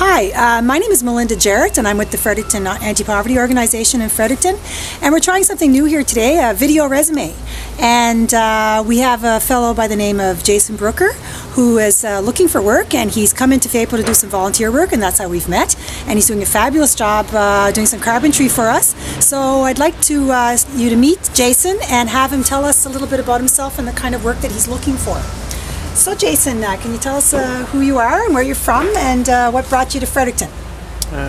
Hi, my name is Melinda Jarrett, and I'm with the Fredericton Anti-Poverty Organization in Fredericton, and we're trying something new here today, a video resume. And we have a fellow by the name of Jason Brooker who is looking for work, and he's come into Fayetteville to do some volunteer work, and that's how we've met. And he's doing a fabulous job doing some carpentry for us. So I'd like you to meet Jason and have him tell us a little bit about himself and the kind of work that he's looking for. So Jason, can you tell us who you are and where you're from and what brought you to Fredericton?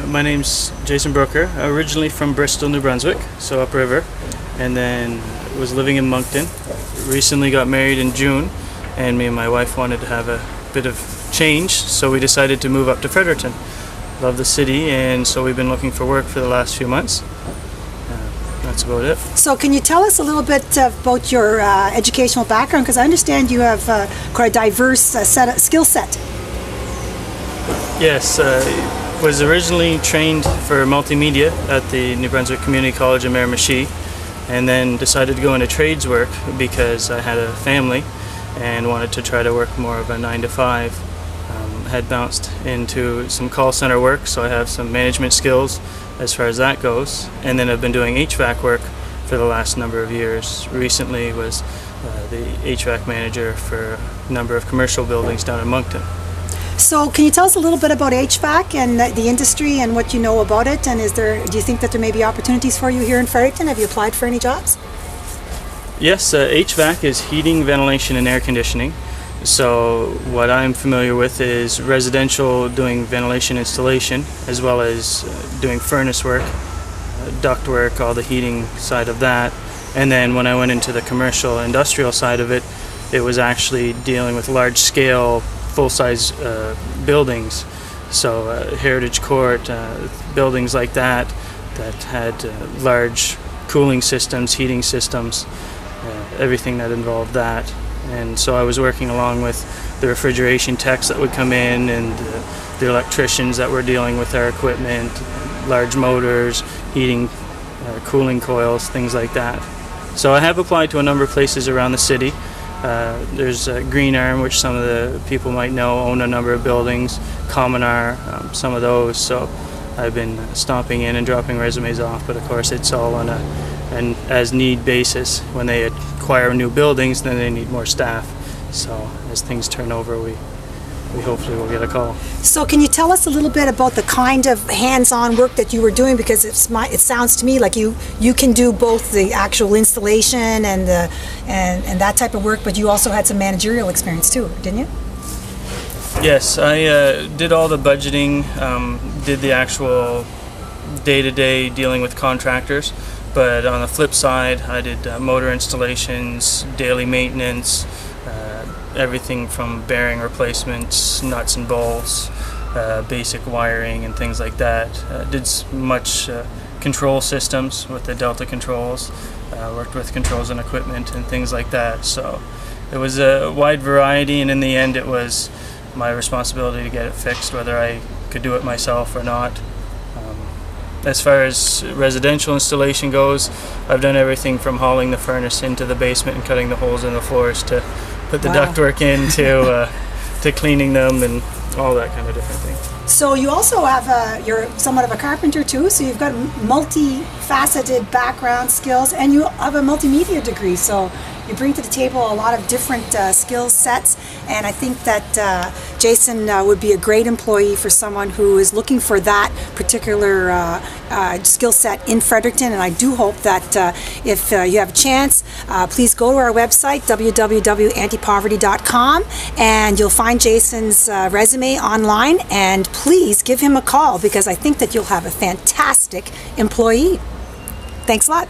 My name's Jason Brooker, originally from Bristol, New Brunswick, so upriver, and then was living in Moncton. Recently got married in June, and me and my wife wanted to have a bit of change, so we decided to move up to Fredericton. Love the city, and so we've been looking for work for the last few months. That's about it. So can you tell us a little bit about your educational background? Because I understand you have quite a diverse skill set. Yes, was originally trained for multimedia at the New Brunswick Community College in Miramichi, and then decided to go into trades work because I had a family and wanted to try to work more of a 9-to-5. Had bounced into some call center work, so I have some management skills as far as that goes, and then I've been doing HVAC work for the last number of years. Recently was the HVAC manager for a number of commercial buildings down in Moncton. So can you tell us a little bit about HVAC and the industry and what you know about it, and do you think that there may be opportunities for you here in Fredericton? Have you applied for any jobs? Yes, HVAC is heating, ventilation, and air conditioning. So what I'm familiar with is residential, doing ventilation installation, as well as doing furnace work, duct work, all the heating side of that. And then when I went into the commercial industrial side of it, it was actually dealing with large scale, full-size buildings. So Heritage Court, buildings like that had large cooling systems, heating systems, everything that involved that. And so I was working along with the refrigeration techs that would come in and the electricians that were dealing with our equipment, large motors, heating, cooling coils, things like that. So I have applied to a number of places around the city. There's Green Arm, which some of the people might know, own a number of buildings, Commonar, some of those. So I've been stomping in and dropping resumes off, but of course it's all on an as-need basis. When they acquire new buildings, then they need more staff. So as things turn over, we hopefully will get a call. So can you tell us a little bit about the kind of hands-on work that you were doing? Because it sounds to me like you can do both the actual installation and that type of work, but you also had some managerial experience too, didn't you? Yes, I did all the budgeting, did the actual day-to-day dealing with contractors, but on the flip side, I did motor installations, daily maintenance, everything from bearing replacements, nuts and bolts, basic wiring and things like that. Did much control systems with the Delta controls, worked with controls and equipment and things like that. So it was a wide variety, and in the end it was my responsibility to get it fixed, whether I could do it myself or not. As far as residential installation goes, I've done everything from hauling the furnace into the basement and cutting the holes in the floors to put the ductwork in to cleaning them and all that kind of different thing. So you also have you're somewhat of a carpenter too, so you've got multifaceted background skills, and you have a multimedia degree, so you bring to the table a lot of different skill sets, and I think that Jason would be a great employee for someone who is looking for that particular skill set in Fredericton. And I do hope that if you have a chance, please go to our website, www.antipoverty.com, and you'll find Jason's resume online, and please give him a call, because I think that you'll have a fantastic employee. Thanks a lot.